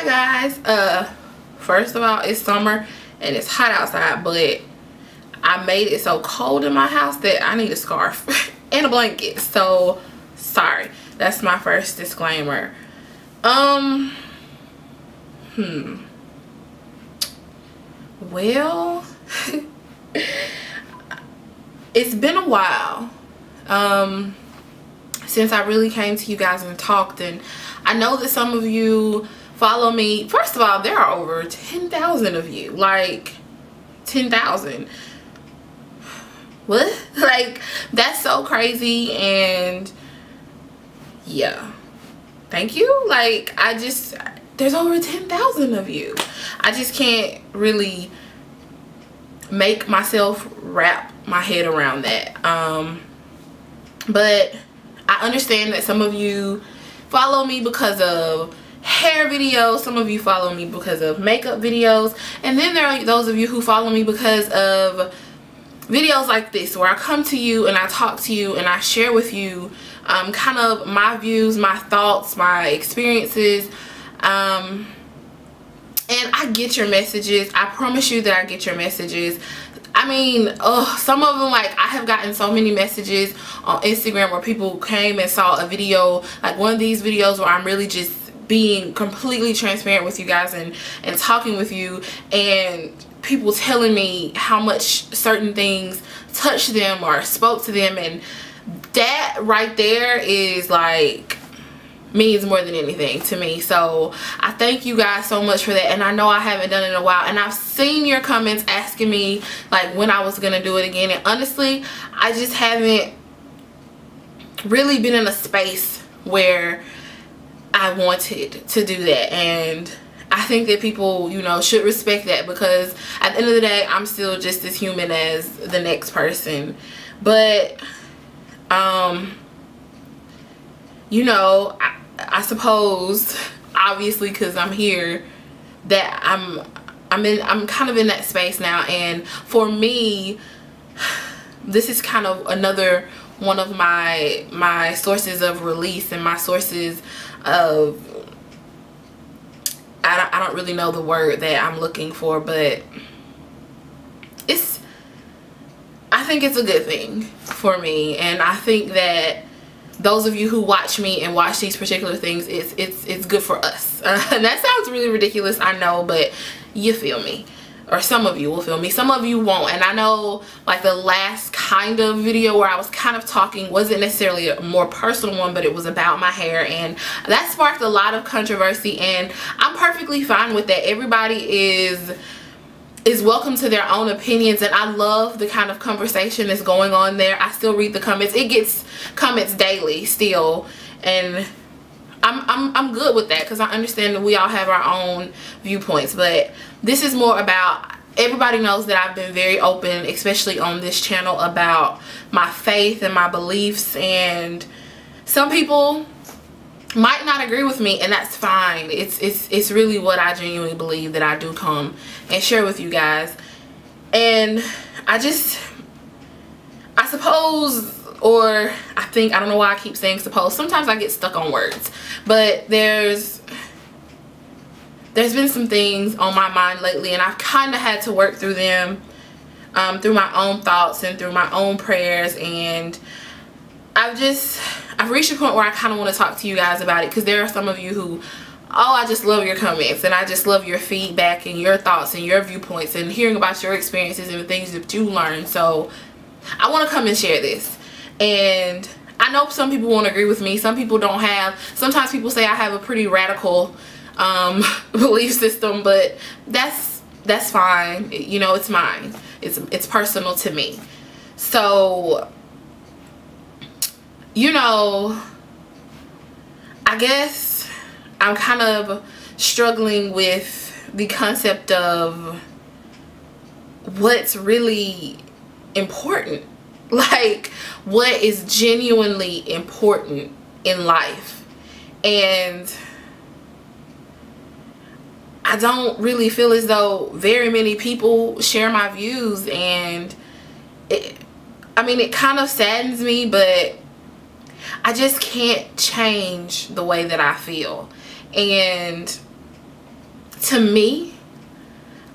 Hi guys, first of all, it's summer and it's hot outside, but I made it so cold in my house that I need a scarf and a blanket. So sorry, that's my first disclaimer. Well, it's been a while since I really came to you guys and talked, and I know that some of you follow me. First of all, there are over 10,000 of you. Like 10,000. What? Like, that's so crazy. And yeah, thank you. Like, there's over 10,000 of you. I just can't really make myself wrap my head around that. But I understand that some of you follow me because of hair videos, some of you follow me because of makeup videos, and then there are those of you who follow me because of videos like this, where I come to you and I talk to you and I share with you kind of my views, my thoughts, my experiences, and I get your messages. I promise you that I get your messages. I mean, some of them, like, I have gotten so many messages on Instagram where people came and saw a video, like one of these videos where I'm really just being completely transparent with you guys and talking with you, and people telling me how much certain things touched them or spoke to them, and that right there is like means more than anything to me. So I thank you guys so much for that, and I know I haven't done it in a while, and I've seen your comments asking me like when I was gonna do it again, and honestly I just haven't really been in a space where I wanted to do that. And I think that people, you know, should respect that, because at the end of the day I'm still just as human as the next person. But you know, I suppose, obviously, because I'm here, that I'm kind of in that space now. And for me, this is kind of another one of my sources of release, and my sources of, I don't really know the word that I'm looking for, but I think it's a good thing for me. And I think that those of you who watch me and watch these particular things, it's good for us. And that sounds really ridiculous, I know, but you feel me. Or some of you will feel me, some of you won't. And I know, like, the last kind of video where I was kind of talking wasn't necessarily a more personal one, but it was about my hair, and that sparked a lot of controversy, and I'm perfectly fine with that. Everybody is welcome to their own opinions, and I love the kind of conversation that's going on there. I still read the comments. It gets comments daily still, and I'm good with that, because I understand that we all have our own viewpoints. But this is more about, everybody knows that I've been very open, especially on this channel, about my faith and my beliefs, and some people might not agree with me, and that's fine. It's really what I genuinely believe that I do come and share with you guys. And I suppose, or I think, I don't know why I keep saying suppose, sometimes I get stuck on words, but there's been some things on my mind lately, and I've kind of had to work through them, through my own thoughts and through my own prayers. And I've reached a point where I kind of want to talk to you guys about it, because there are some of you who, I just love your comments, and I just love your feedback and your thoughts and your viewpoints and hearing about your experiences and the things that you learned. So I want to come and share this. And I know some people won't agree with me, some people don't have, sometimes people say I have a pretty radical belief system, but that's fine. You know, it's mine, it's personal to me. So, you know, I guess I'm kind of struggling with the concept of what's really important, like what is genuinely important in life. And I don't really feel as though very many people share my views, and I mean, it kind of saddens me, but I just can't change the way that I feel. And to me,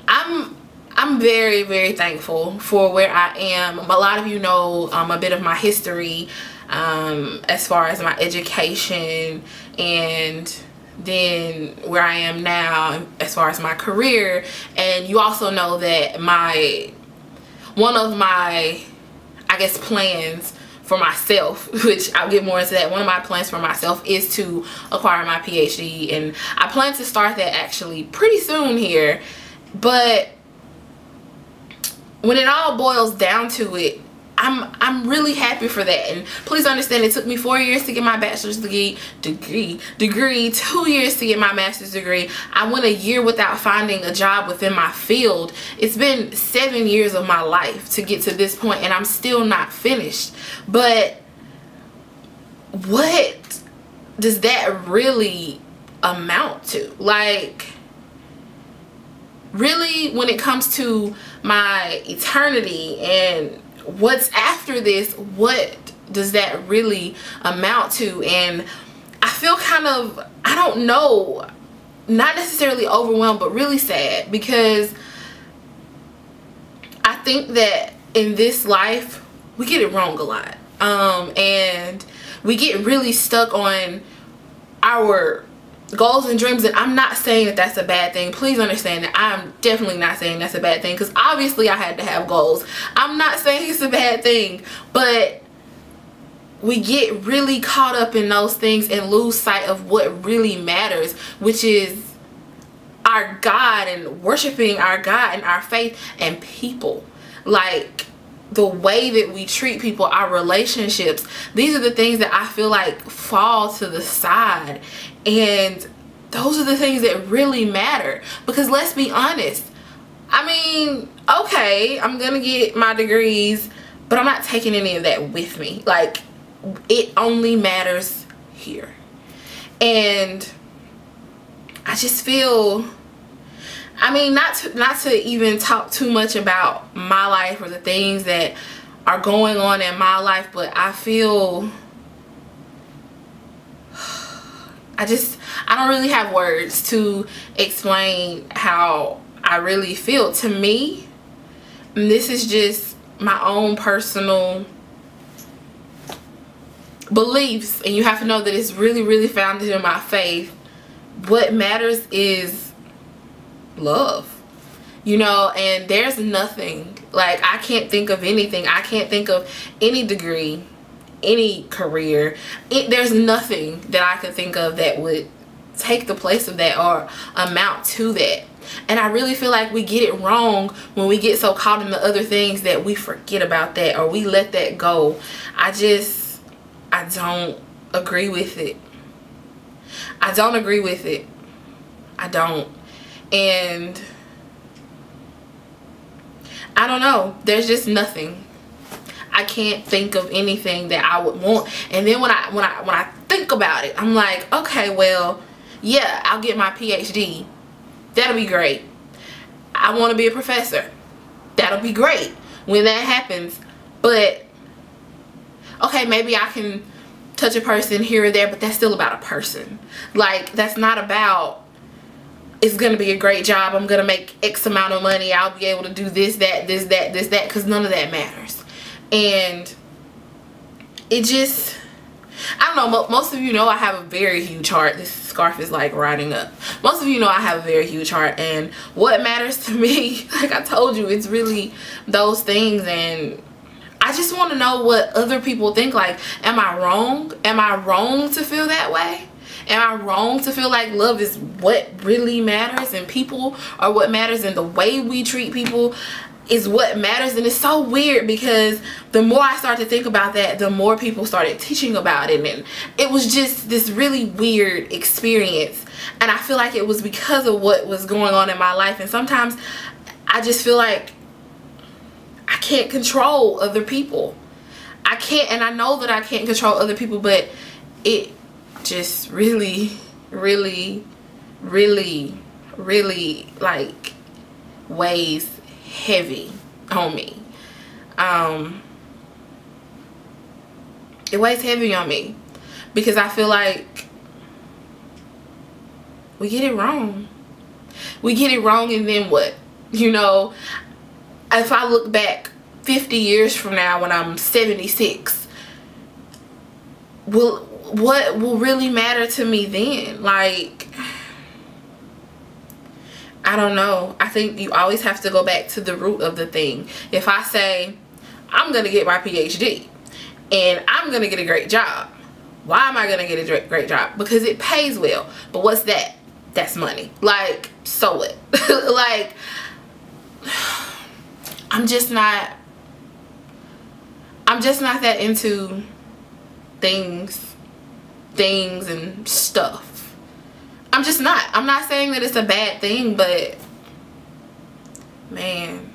I'm very, very thankful for where I am. A lot of you know a bit of my history as far as my education, and then where I am now as far as my career. And you also know that one of my, I guess, plans for myself, which I'll get more into that, one of my plans for myself is to acquire my PhD, and I plan to start that actually pretty soon here. But when it all boils down to it, I'm really happy for that. And please understand, it took me 4 years to get my bachelor's degree, 2 years to get my master's degree. I went a year without finding a job within my field. It's been 7 years of my life to get to this point, and I'm still not finished. But what does that really amount to? Like, really, when it comes to my eternity and what's after this, what does that really amount to? And I feel kind of, I don't know, not necessarily overwhelmed, but really sad, because I think that in this life we get it wrong a lot, and we get really stuck on our goals and dreams. And I'm not saying that that's a bad thing. Please understand that I'm definitely not saying that's a bad thing, because obviously I had to have goals. I'm not saying it's a bad thing, but we get really caught up in those things and lose sight of what really matters, which is our God and worshiping our God and our faith and people. Like, the way that we treat people, our relationships, these are the things that I feel like fall to the side. And those are the things that really matter. Because let's be honest, I mean, okay, I'm gonna get my degrees, but I'm not taking any of that with me. Like, it only matters here. And I just feel, I mean, not to even talk too much about my life or the things that are going on in my life, but I feel, I don't really have words to explain how I really feel. To me, and this is just my own personal beliefs, and you have to know that it's really, really founded in my faith. What matters is love, you know. And there's nothing, like, I can't think of anything, I can't think of any degree, any career, there's nothing that I could think of that would take the place of that or amount to that. And I really feel like we get it wrong when we get so caught in the other things that we forget about that, or we let that go. I don't agree with it. I don't agree with it. I don't. And I don't know, there's just nothing. I can't think of anything that I would want. And then when I think about it, I'm like, okay, well, yeah, I'll get my PhD. That'll be great. I want to be a professor. That'll be great when that happens. But okay, maybe I can touch a person here or there, but that's still about a person. Like, that's not about, it's gonna be a great job, I'm gonna make X amount of money, I'll be able to do this, that, this, that, this, that, because none of that matters. And it just, I don't know, most of you know I have a very huge heart. This scarf is like riding up. Most of you know I have a very huge heart, and what matters to me, like I told you, it's really those things. And I just want to know what other people think. Like, am I wrong? Am I wrong to feel that way? Am I wrong to feel like love is what really matters, and people are what matters, and the way we treat people is what matters? And it's so weird, because the more I start to think about that, the more people started teaching about it, and it was just this really weird experience. And I feel like it was because of what was going on in my life. And sometimes I just feel like I can't control other people. I can't, and I know that I can't control other people, but it just really, really, really, really, like, weighs heavy on me. It weighs heavy on me because I feel like we get it wrong. We get it wrong, and then what? You know, if I look back 50 years from now when I'm 76, what will really matter to me then? Like, I don't know. I think you always have to go back to the root of the thing. If I say, I'm going to get my PhD and I'm going to get a great job. Why am I going to get a great job? Because it pays well. But what's that? That's money. Like, so what? Like, I'm just not that into things and stuff. I'm just not. I'm not saying that it's a bad thing, but man,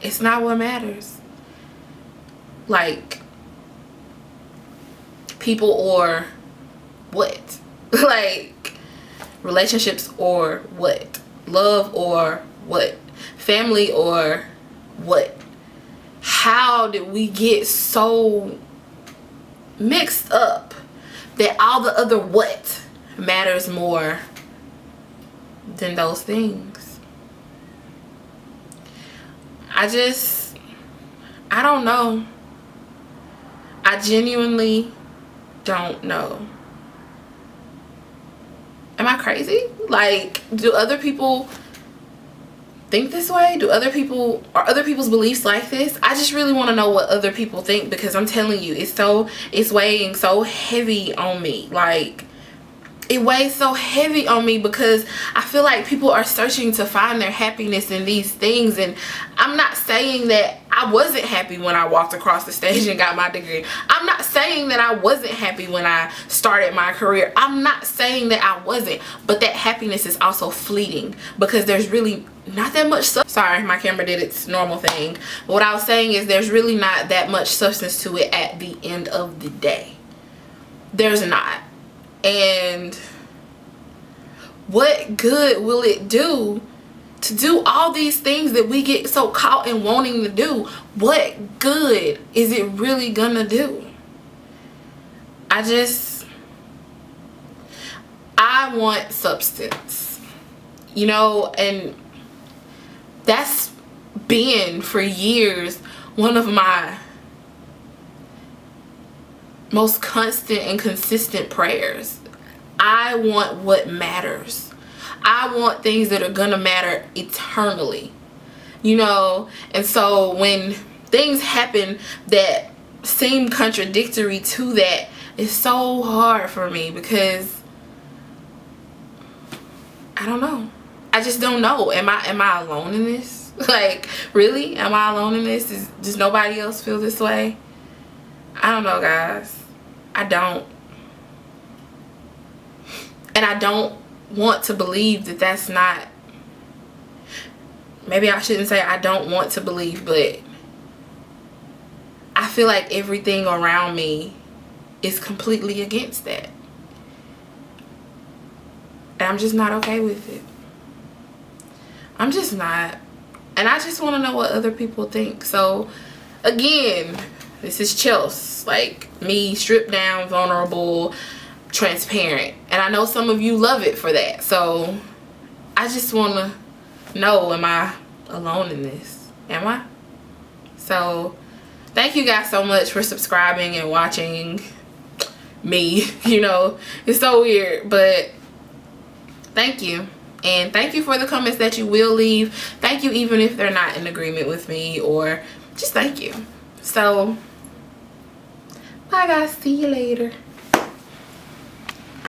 it's not what matters. Like, people or what? Like, relationships or what? Love or what? Family or what? How did we get so mixed up that all the other what matters more than those things? I don't know. I genuinely don't know. Am I crazy? Like, do other people think this way? Are other people's beliefs like this? I just really want to know what other people think, because I'm telling you, it's weighing so heavy on me. Like, it weighs so heavy on me because I feel like people are searching to find their happiness in these things. And I'm not saying that I wasn't happy when I walked across the stage and got my degree. I'm not saying that I wasn't happy when I started my career. I'm not saying that I wasn't. But that happiness is also fleeting, because there's really not that much sorry, my camera did its normal thing. But what I was saying is there's really not that much substance to it at the end of the day. There's not. And what good will it do to do all these things that we get so caught in wanting to do? What good is it really gonna do? I want substance, you know, and that's been for years one of my most constant and consistent prayers. I want what matters. I want things that are gonna matter eternally, you know. And so when things happen that seem contradictory to that, it's so hard for me, because I don't know. I just don't know. Am I alone in this? Like, really? Am I alone in this? Does nobody else feel this way? I don't know, guys. I don't. And I don't want to believe that that's not. Maybe I shouldn't say I don't want to believe, but I feel like everything around me is completely against that. And I'm just not okay with it. I'm just not. And I just want to know what other people think. So, again, this is Chels. Like, me, stripped down, vulnerable, transparent. And I know some of you love it for that. So, I just want to know, am I alone in this? Am I? So, thank you guys so much for subscribing and watching me. You know, it's so weird, but thank you. And thank you for the comments that you will leave. Thank you even if they're not in agreement with me, or just thank you. So, bye guys. See you later.